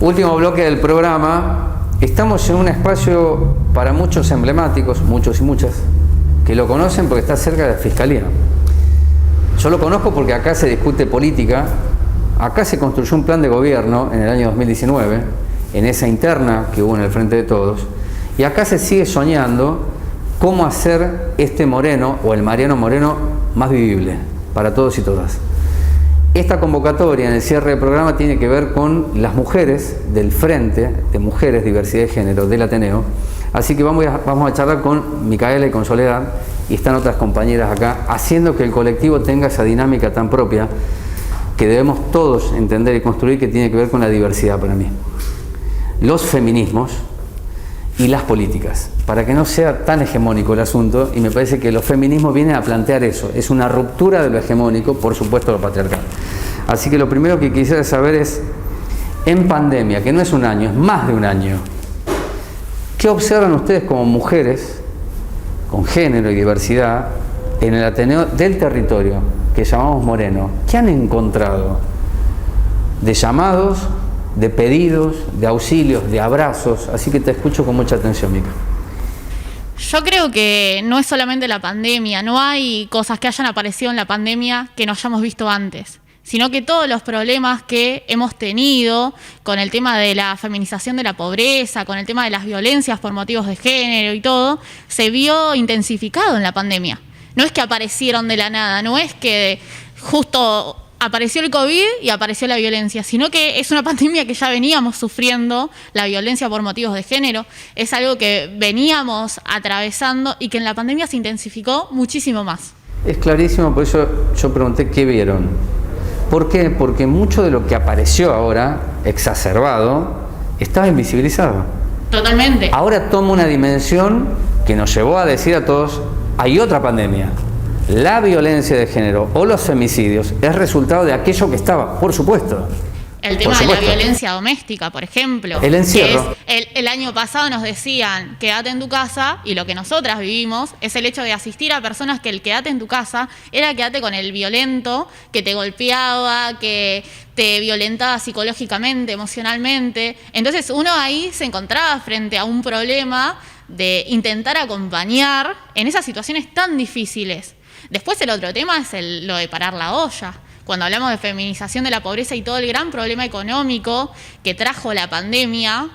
Último bloque del programa. Estamos en un espacio para muchos emblemáticos, muchos y muchas, que lo conocen porque está cerca de la Fiscalía. Yo lo conozco porque acá se discute política, acá se construyó un plan de gobierno en el año 2019, en esa interna que hubo en el Frente de Todos, y acá se sigue soñando cómo hacer este Moreno, o el Mariano Moreno, más vivible para todos y todas. Esta convocatoria en el cierre del programa tiene que ver con las mujeres del Frente de Mujeres, Diversidad de Género del Ateneo. Así que vamos a charlar con Micaela y con Soledad, y están otras compañeras acá, haciendo que el colectivo tenga esa dinámica tan propia que debemos todos entender y construir, que tiene que ver con la diversidad para mí. Los feminismos y las políticas, para que no sea tan hegemónico el asunto, y me parece que los feminismos vienen a plantear eso, es una ruptura de lo hegemónico, por supuesto lo patriarcal. Así que lo primero que quisiera saber es, en pandemia, que no es un año, es más de un año, ¿qué observan ustedes como mujeres con género y diversidad en el Ateneo del territorio que llamamos Moreno? ¿Qué han encontrado de llamados, de pedidos, de auxilios, de abrazos? Así que te escucho con mucha atención, Mica. Yo creo que no es solamente la pandemia, no hay cosas que hayan aparecido en la pandemia que no hayamos visto antes, sino que todos los problemas que hemos tenido con el tema de la feminización de la pobreza, con el tema de las violencias por motivos de género y todo, se vio intensificado en la pandemia. No es que aparecieron de la nada, no es que justo apareció el COVID y apareció la violencia, sino que es una pandemia que ya veníamos sufriendo, la violencia por motivos de género, es algo que veníamos atravesando y que en la pandemia se intensificó muchísimo más. Es clarísimo, por eso yo pregunté qué vieron. ¿Por qué? Porque mucho de lo que apareció ahora, exacerbado, estaba invisibilizado. Totalmente. Ahora toma una dimensión que nos llevó a decir a todos, hay otra pandemia. La violencia de género o los femicidios es resultado de aquello que estaba, por supuesto. El tema de la violencia doméstica, por ejemplo. El encierro. El año pasado nos decían, quédate en tu casa, y lo que nosotras vivimos es el hecho de asistir a personas que el quédate en tu casa era quédate con el violento, que te golpeaba, que te violentaba psicológicamente, emocionalmente. Entonces uno ahí se encontraba frente a un problema de intentar acompañar en esas situaciones tan difíciles. Después el otro tema es lo de parar la olla. Cuando hablamos de feminización de la pobreza y todo el gran problema económico que trajo la pandemia,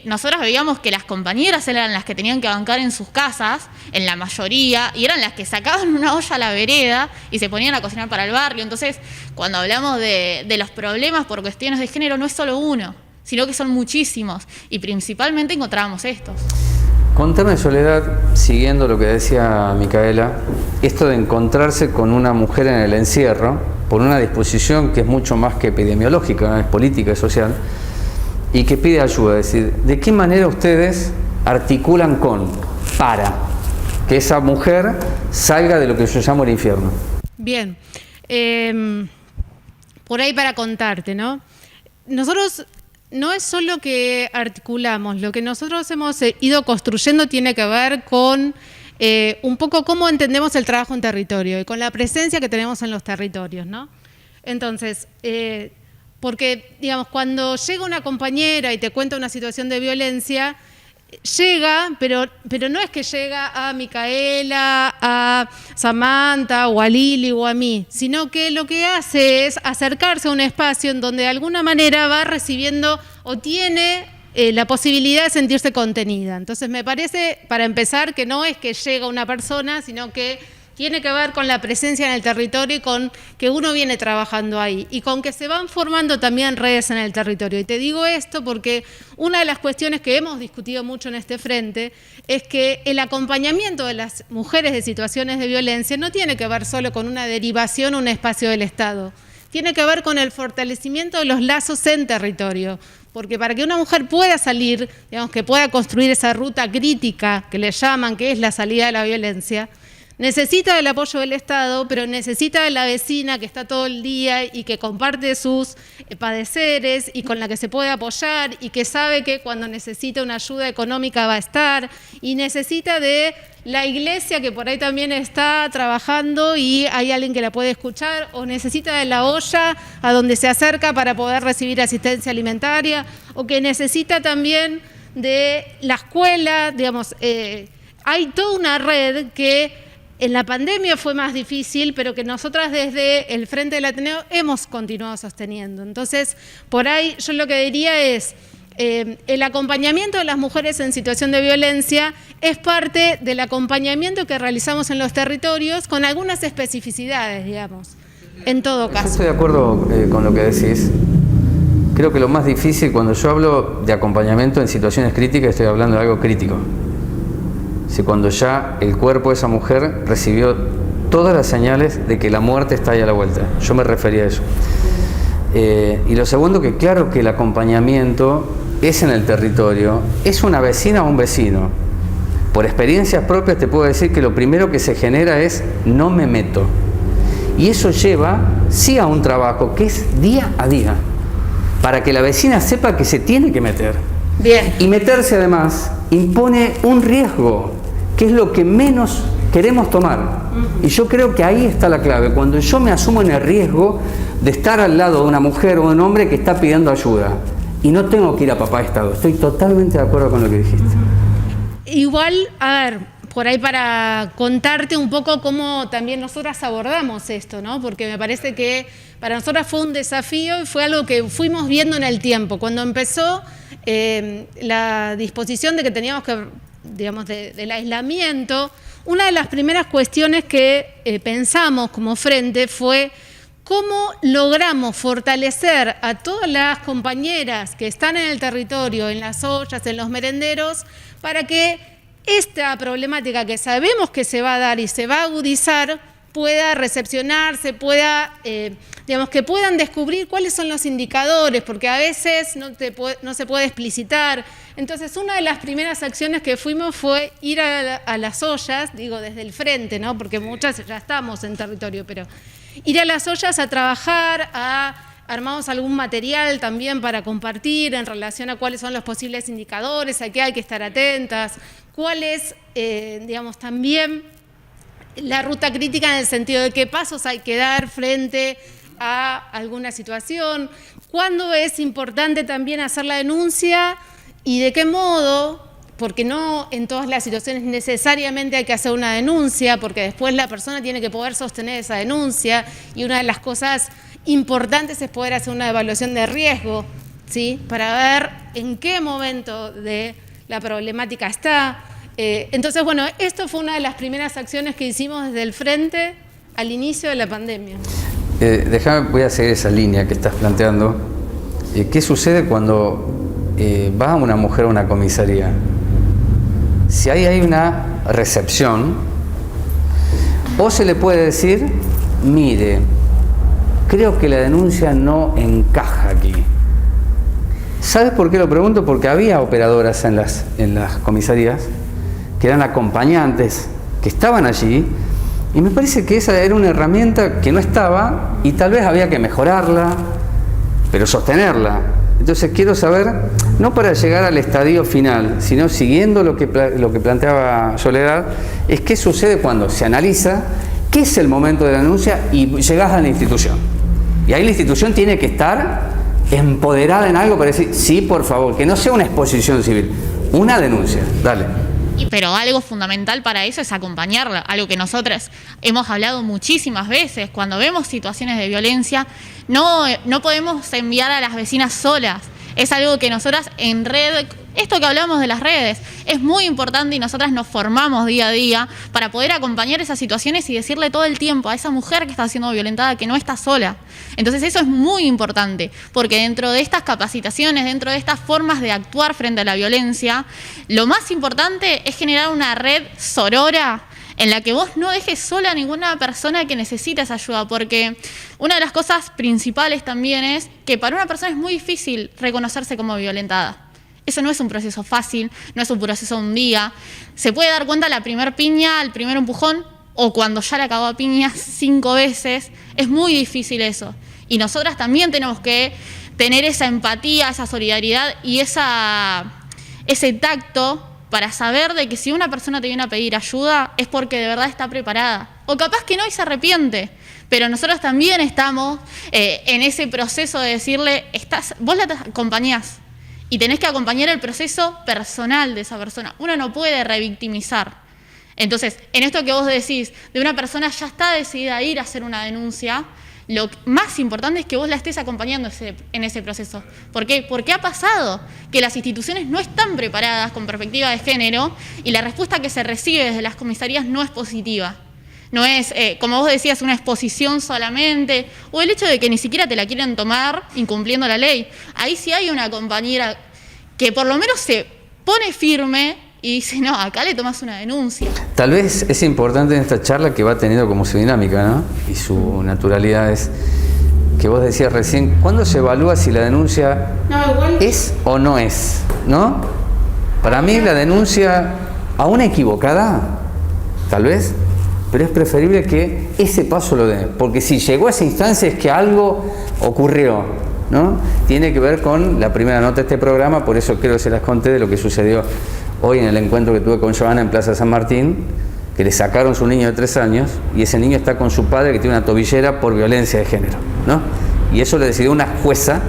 nosotros veíamos que las compañeras eran las que tenían que bancar en sus casas, en la mayoría, y eran las que sacaban una olla a la vereda y se ponían a cocinar para el barrio. Entonces, cuando hablamos de los problemas por cuestiones de género, no es solo uno, sino que son muchísimos, y principalmente encontrábamos estos. Contame, Soledad, siguiendo lo que decía Micaela, esto de encontrarse con una mujer en el encierro, por una disposición que es mucho más que epidemiológica, es política y social, y que pide ayuda. Es decir, ¿de qué manera ustedes articulan para que esa mujer salga de lo que yo llamo el infierno? Bien, por ahí para contarte, ¿no? Nosotros no es solo que articulamos, lo que nosotros hemos ido construyendo tiene que ver con un poco cómo entendemos el trabajo en territorio y con la presencia que tenemos en los territorios, ¿no? Entonces, porque, digamos, cuando llega una compañera y te cuenta una situación de violencia, llega, pero no es que llega a Micaela, a Samantha o a Lili o a mí, sino que lo que hace es acercarse a un espacio en donde de alguna manera va recibiendo o tiene la posibilidad de sentirse contenida. Entonces me parece, para empezar, que no es que llega una persona, sino que tiene que ver con la presencia en el territorio y con que uno viene trabajando ahí y con que se van formando también redes en el territorio. Y te digo esto porque una de las cuestiones que hemos discutido mucho en este frente es que el acompañamiento de las mujeres de situaciones de violencia no tiene que ver solo con una derivación a un espacio del Estado. Tiene que ver con el fortalecimiento de los lazos en territorio. Porque para que una mujer pueda salir, digamos, que pueda construir esa ruta crítica que le llaman, que es la salida de la violencia, necesita del apoyo del Estado, pero necesita de la vecina que está todo el día y que comparte sus padeceres y con la que se puede apoyar y que sabe que cuando necesita una ayuda económica va a estar, y necesita de la iglesia que por ahí también está trabajando y hay alguien que la puede escuchar, o necesita de la olla a donde se acerca para poder recibir asistencia alimentaria, o que necesita también de la escuela, digamos, hay toda una red que en la pandemia fue más difícil, pero que nosotras desde el Frente del Ateneo hemos continuado sosteniendo. Entonces, por ahí yo lo que diría es, el acompañamiento de las mujeres en situación de violencia es parte del acompañamiento que realizamos en los territorios con algunas especificidades, digamos, en todo caso. Yo estoy de acuerdo con lo que decís. Creo que lo más difícil, cuando yo hablo de acompañamiento en situaciones críticas, estoy hablando de algo crítico. Si cuando ya el cuerpo de esa mujer recibió todas las señales de que la muerte está ahí a la vuelta. Yo me refería a eso. Y lo segundo, que claro que el acompañamiento es en el territorio, es una vecina o un vecino. Por experiencias propias te puedo decir que lo primero que se genera es no me meto. Y eso lleva, sí, a un trabajo que es día a día, para que la vecina sepa que se tiene que meter. Bien. Y meterse además impone un riesgo, que es lo que menos queremos tomar. Y yo creo que ahí está la clave, cuando yo me asumo en el riesgo de estar al lado de una mujer o de un hombre que está pidiendo ayuda. Y no tengo que ir a papá Estado. Estoy totalmente de acuerdo con lo que dijiste. Igual, a ver, por ahí para contarte un poco cómo también nosotras abordamos esto, ¿no? Porque me parece que para nosotras fue un desafío y fue algo que fuimos viendo en el tiempo. Cuando empezó la disposición de que teníamos que, digamos, del aislamiento, una de las primeras cuestiones que pensamos como frente fue cómo logramos fortalecer a todas las compañeras que están en el territorio, en las ollas, en los merenderos, para que esta problemática que sabemos que se va a dar y se va a agudizar pueda recepcionarse, pueda, digamos, que puedan descubrir cuáles son los indicadores, porque a veces no se puede explicitar. Entonces, una de las primeras acciones que fuimos fue ir a las ollas, digo, desde el frente, ¿no? Porque muchas ya estamos en territorio, pero ir a las ollas a trabajar, armamos algún material también para compartir en relación a cuáles son los posibles indicadores, a qué hay que estar atentas, cuál es, digamos, también la ruta crítica en el sentido de qué pasos hay que dar frente a alguna situación, cuándo es importante también hacer la denuncia y de qué modo, porque no en todas las situaciones necesariamente hay que hacer una denuncia, porque después la persona tiene que poder sostener esa denuncia, y una de las cosas importantes es poder hacer una evaluación de riesgo, ¿sí? Para ver en qué momento de la problemática está. Entonces, bueno, esto fue una de las primeras acciones que hicimos desde el frente al inicio de la pandemia. Voy a seguir esa línea que estás planteando. ¿Qué sucede cuando va a una mujer a una comisaría? Si hay una recepción, o se le puede decir, mire, creo que la denuncia no encaja aquí. ¿Sabes por qué lo pregunto? Porque había operadoras en las comisarías que eran acompañantes, que estaban allí, y me parece que esa era una herramienta que no estaba y tal vez había que mejorarla, pero sostenerla. Entonces quiero saber, no para llegar al estadio final, sino siguiendo lo que planteaba Soledad, es qué sucede cuando se analiza qué es el momento de la denuncia y llegás a la institución. Y ahí la institución tiene que estar empoderada en algo para decir, sí, por favor, que no sea una exposición civil, una denuncia. Dale. Pero algo fundamental para eso es acompañarla, algo que nosotras hemos hablado muchísimas veces. Cuando vemos situaciones de violencia, no podemos enviar a las vecinas solas. Es algo que nosotras en red, esto que hablamos de las redes, es muy importante y nosotras nos formamos día a día para poder acompañar esas situaciones y decirle todo el tiempo a esa mujer que está siendo violentada que no está sola. Entonces eso es muy importante, porque dentro de estas capacitaciones, dentro de estas formas de actuar frente a la violencia, lo más importante es generar una red sorora en la que vos no dejes sola a ninguna persona que necesite esa ayuda, porque una de las cosas principales también es que para una persona es muy difícil reconocerse como violentada. Eso no es un proceso fácil, no es un proceso de un día. Se puede dar cuenta la primer piña, el primer empujón, o cuando ya la cagó a piñas 5 veces, es muy difícil eso. Y nosotras también tenemos que tener esa empatía, esa solidaridad y ese tacto para saber de que si una persona te viene a pedir ayuda es porque de verdad está preparada. O capaz que no y se arrepiente. Pero nosotros también estamos en ese proceso de decirle, vos la acompañás y tenés que acompañar el proceso personal de esa persona. Uno no puede revictimizar. Entonces, en esto que vos decís, de una persona ya está decidida a ir a hacer una denuncia, lo más importante es que vos la estés acompañando en ese proceso. ¿Por qué? Porque ha pasado que las instituciones no están preparadas con perspectiva de género y la respuesta que se recibe desde las comisarías no es positiva. No es, como vos decías, una exposición solamente, o el hecho de que ni siquiera te la quieren tomar incumpliendo la ley. Ahí sí hay una compañera que por lo menos se pone firme y dice, no, acá le tomás una denuncia. Tal vez es importante en esta charla que va teniendo como su dinámica, ¿no? Y su naturalidad es que vos decías recién, ¿cuándo se evalúa si la denuncia es o no es? ¿No? Para mí la denuncia, aún equivocada, tal vez, pero es preferible que ese paso lo dé, porque si llegó a esa instancia es que algo ocurrió, ¿no? Tiene que ver con la primera nota de este programa, por eso creo que se las conté de lo que sucedió hoy en el encuentro que tuve con Joana en Plaza San Martín, que le sacaron su niño de 3 años y ese niño está con su padre que tiene una tobillera por violencia de género, ¿no? Y eso lo decidió una jueza,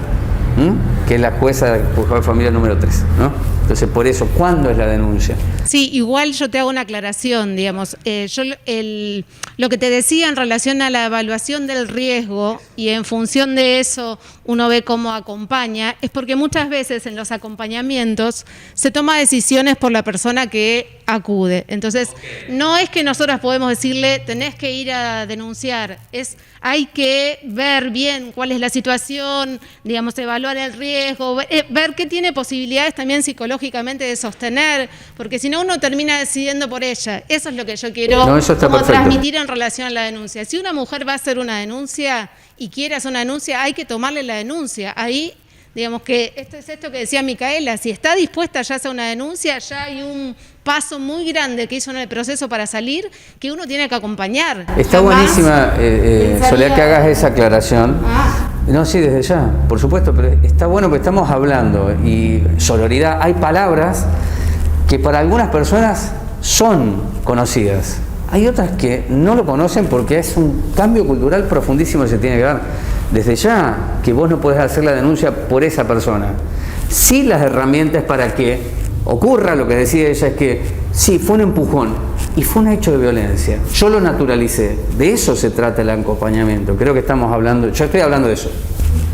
que es la jueza de Juzgado de Familia número 3, ¿no? Entonces, por eso, ¿cuándo es la denuncia? Sí, igual yo te hago una aclaración, digamos. Lo que te decía en relación a la evaluación del riesgo y en función de eso uno ve cómo acompaña, es porque muchas veces en los acompañamientos se toma decisiones por la persona que acude. Entonces, no es que nosotras podemos decirle, tenés que ir a denunciar, hay que ver bien cuál es la situación, digamos, evaluar el riesgo, ver qué tiene posibilidades también psicológicamente de sostener, porque si no uno termina decidiendo por ella. Eso es lo que yo quiero transmitir en relación a la denuncia. Si una mujer va a hacer una denuncia y quiere hacer una denuncia, hay que tomarle la denuncia. Ahí, digamos que esto es esto que decía Micaela, si está dispuesta ya a hacer una denuncia, ya hay un paso muy grande que hizo en el proceso para salir, que uno tiene que acompañar. Está buenísima, Soledad, que hagas esa aclaración. No, sí, desde ya, por supuesto, pero está bueno que estamos hablando y sororidad, hay palabras que para algunas personas son conocidas. Hay otras que no lo conocen porque es un cambio cultural profundísimo que se tiene que dar. Desde ya que vos no podés hacer la denuncia por esa persona. Sí, las herramientas para que ocurra lo que decía ella es que sí, fue un empujón y fue un hecho de violencia. Yo lo naturalicé. De eso se trata el acompañamiento. Creo que estamos hablando, yo estoy hablando de eso.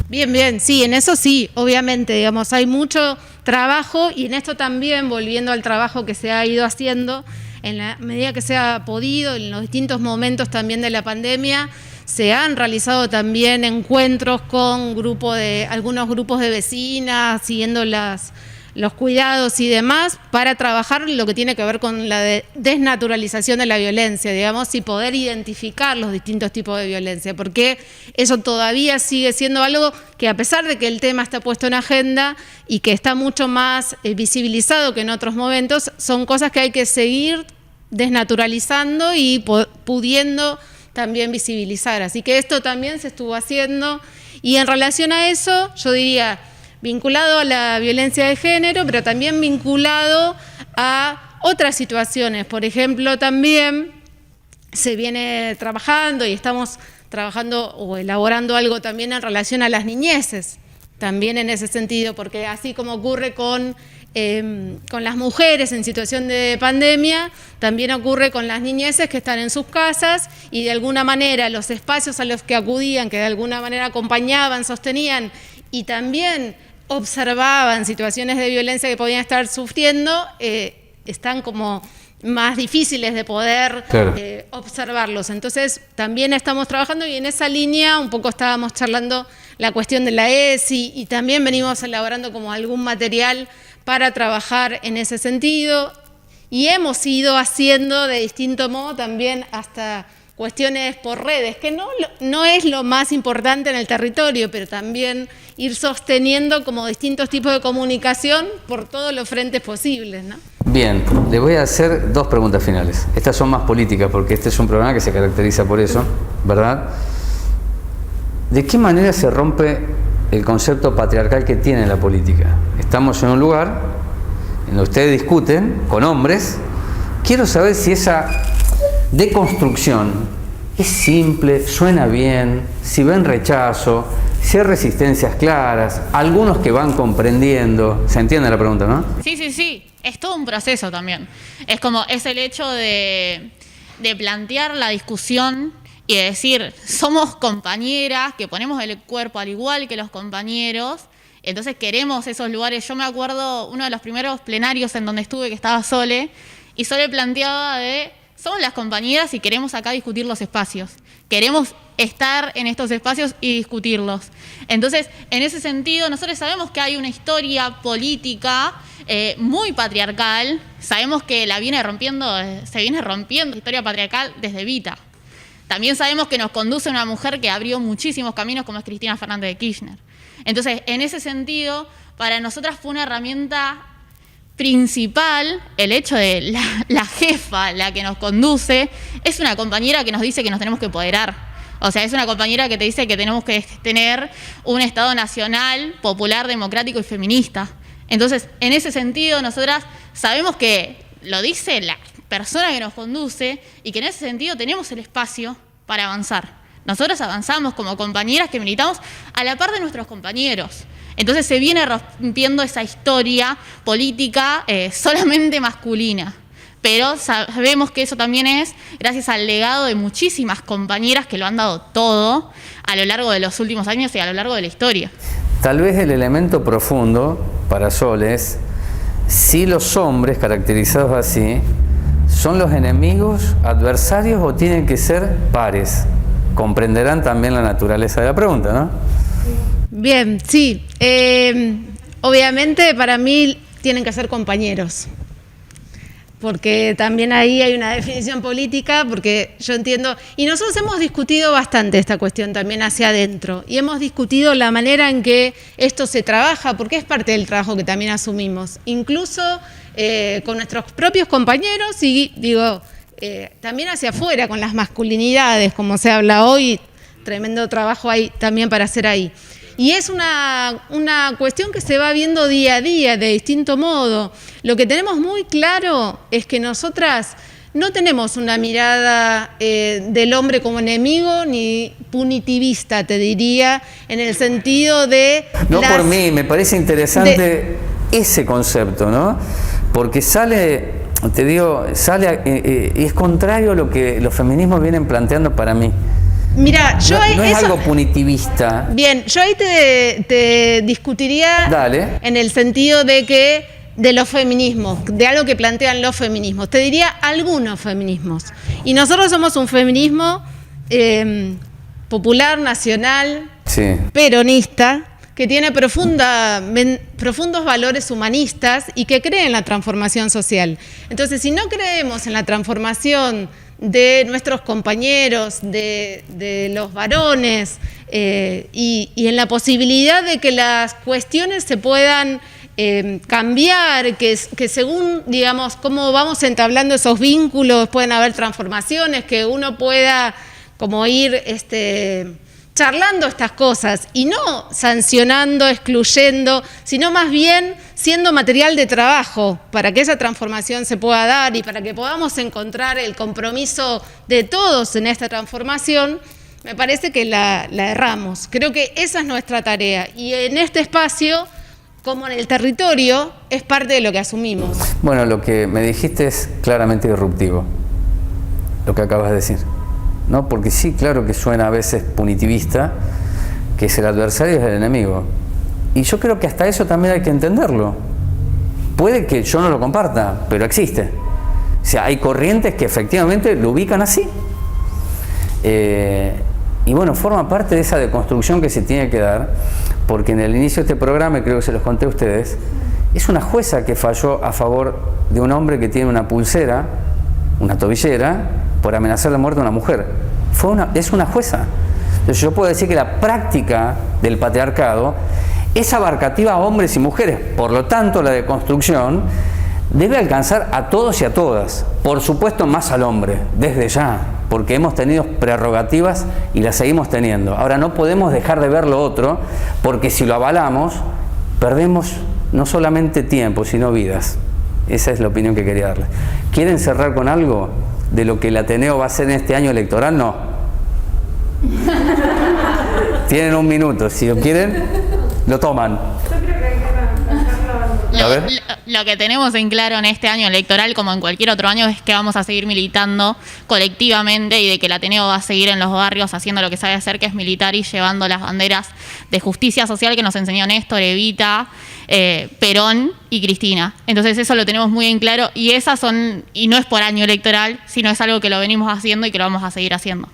Bien, bien, sí, en eso sí, obviamente, digamos, hay mucho trabajo y en esto también, volviendo al trabajo que se ha ido haciendo, en la medida que se ha podido, en los distintos momentos también de la pandemia, se han realizado también encuentros con algunos grupos de vecinas, siguiendo los cuidados y demás, para trabajar lo que tiene que ver con la desnaturalización de la violencia, digamos, y poder identificar los distintos tipos de violencia, porque eso todavía sigue siendo algo que, a pesar de que el tema está puesto en agenda y que está mucho más visibilizado que en otros momentos, son cosas que hay que seguir desnaturalizando y pudiendo también visibilizar. Así que esto también se estuvo haciendo, y en relación a eso, yo diría, vinculado a la violencia de género, pero también vinculado a otras situaciones. Por ejemplo, también se viene trabajando y estamos trabajando o elaborando algo también en relación a las niñeces, también en ese sentido, porque así como ocurre con las mujeres en situación de pandemia, también ocurre con las niñeces que están en sus casas y de alguna manera los espacios a los que acudían, que de alguna manera acompañaban, sostenían y también observaban situaciones de violencia que podían estar sufriendo, están como más difíciles de poder observarlos. Entonces también estamos trabajando y en esa línea un poco estábamos charlando la cuestión de la ESI y también venimos elaborando como algún material para trabajar en ese sentido y hemos ido haciendo de distinto modo también hasta cuestiones por redes, que no es lo más importante en el territorio, pero también ir sosteniendo como distintos tipos de comunicación por todos los frentes posibles, ¿no? Bien, le voy a hacer 2 preguntas finales. Estas son más políticas porque este es un programa que se caracteriza por eso, ¿verdad? ¿De qué manera se rompe el concepto patriarcal que tiene la política? Estamos en un lugar en donde ustedes discuten con hombres. Quiero saber si esa deconstrucción es simple, suena bien, si ven rechazo, si hay resistencias claras, algunos que van comprendiendo. ¿Se entiende la pregunta, no? Sí. Es todo un proceso también. Es el hecho de plantear la discusión y de decir, somos compañeras, que ponemos el cuerpo al igual que los compañeros, entonces queremos esos lugares. Yo me acuerdo uno de los primeros plenarios en donde estuve, que estaba Sole, y Sole planteaba somos las compañeras y queremos acá discutir los espacios. Queremos estar en estos espacios y discutirlos. Entonces, en ese sentido, nosotros sabemos que hay una historia política muy patriarcal. Sabemos que se viene rompiendo la historia patriarcal desde Evita. También sabemos que nos conduce una mujer que abrió muchísimos caminos, como es Cristina Fernández de Kirchner. Entonces, en ese sentido, para nosotras fue una herramienta principal el hecho de la jefa, la que nos conduce, es una compañera que nos dice que nos tenemos que empoderar. O sea, es una compañera que te dice que tenemos que tener un Estado nacional, popular, democrático y feminista. Entonces, en ese sentido, nosotras sabemos que lo dice la persona que nos conduce y que en ese sentido tenemos el espacio para avanzar. Nosotros avanzamos como compañeras que militamos a la par de nuestros compañeros. Entonces se viene rompiendo esa historia política solamente masculina. Pero sabemos que eso también es gracias al legado de muchísimas compañeras que lo han dado todo a lo largo de los últimos años y a lo largo de la historia. Tal vez el elemento profundo para Sol es si los hombres caracterizados así son los enemigos, adversarios o tienen que ser pares. Comprenderán también la naturaleza de la pregunta, ¿no? Bien, sí. Obviamente para mí tienen que ser compañeros, porque también ahí hay una definición política, porque yo entiendo, y nosotros hemos discutido bastante esta cuestión también hacia adentro, y hemos discutido la manera en que esto se trabaja, porque es parte del trabajo que también asumimos, incluso con nuestros propios compañeros y también hacia afuera, con las masculinidades, como se habla hoy, tremendo trabajo hay también para hacer ahí. Y es una cuestión que se va viendo día a día, de distinto modo. Lo que tenemos muy claro es que nosotras no tenemos una mirada del hombre como enemigo ni punitivista, te diría, en el sentido de... No por mí, me parece interesante ese concepto, ¿no? Porque sale, te digo, es contrario a lo que los feminismos vienen planteando para mí. Mira, yo no es algo punitivista. Bien, yo ahí te discutiría. Dale. En el sentido de los feminismos, de algo que plantean los feminismos. Te diría algunos feminismos. Y nosotros somos un feminismo popular, nacional, sí, peronista, que tiene profundos valores humanistas y que cree en la transformación social. Entonces, si no creemos en la transformación de nuestros compañeros, de los varones, y en la posibilidad de que las cuestiones se puedan cambiar, que según, digamos, cómo vamos entablando esos vínculos, pueden haber transformaciones, que uno pueda como ir charlando estas cosas y no sancionando, excluyendo, sino más bien siendo material de trabajo para que esa transformación se pueda dar y para que podamos encontrar el compromiso de todos en esta transformación. Me parece que la erramos. Creo que esa es nuestra tarea y en este espacio, como en el territorio, es parte de lo que asumimos. Bueno, lo que me dijiste es claramente disruptivo, lo que acabas de decir, ¿no? Porque sí, claro que suena a veces punitivista, que es el adversario y es el enemigo. Y yo creo que hasta eso también hay que entenderlo. Puede que yo no lo comparta, pero existe. O sea, hay corrientes que efectivamente lo ubican así. Y bueno, forma parte de esa deconstrucción que se tiene que dar, porque en el inicio de este programa, y creo que se los conté a ustedes, es una jueza que falló a favor de un hombre que tiene una pulsera, una tobillera, por amenazar la muerte de una mujer. Es una jueza. Entonces yo puedo decir que la práctica del patriarcado es abarcativa a hombres y mujeres. Por lo tanto, la deconstrucción debe alcanzar a todos y a todas, por supuesto más al hombre, desde ya, porque hemos tenido prerrogativas y las seguimos teniendo. Ahora no podemos dejar de ver lo otro, porque si lo avalamos, perdemos no solamente tiempo, sino vidas. Esa es la opinión que quería darle. ¿Quieren cerrar con algo de lo que el Ateneo va a hacer en este año electoral? No. Tienen un minuto, si lo quieren, lo toman. Lo que tenemos en claro en este año electoral, como en cualquier otro año, es que vamos a seguir militando colectivamente y de que el Ateneo va a seguir en los barrios haciendo lo que sabe hacer, que es militar y llevando las banderas de justicia social que nos enseñó Néstor, Evita, Perón y Cristina. Entonces eso lo tenemos muy en claro y esas son, y no es por año electoral, sino es algo que lo venimos haciendo y que lo vamos a seguir haciendo.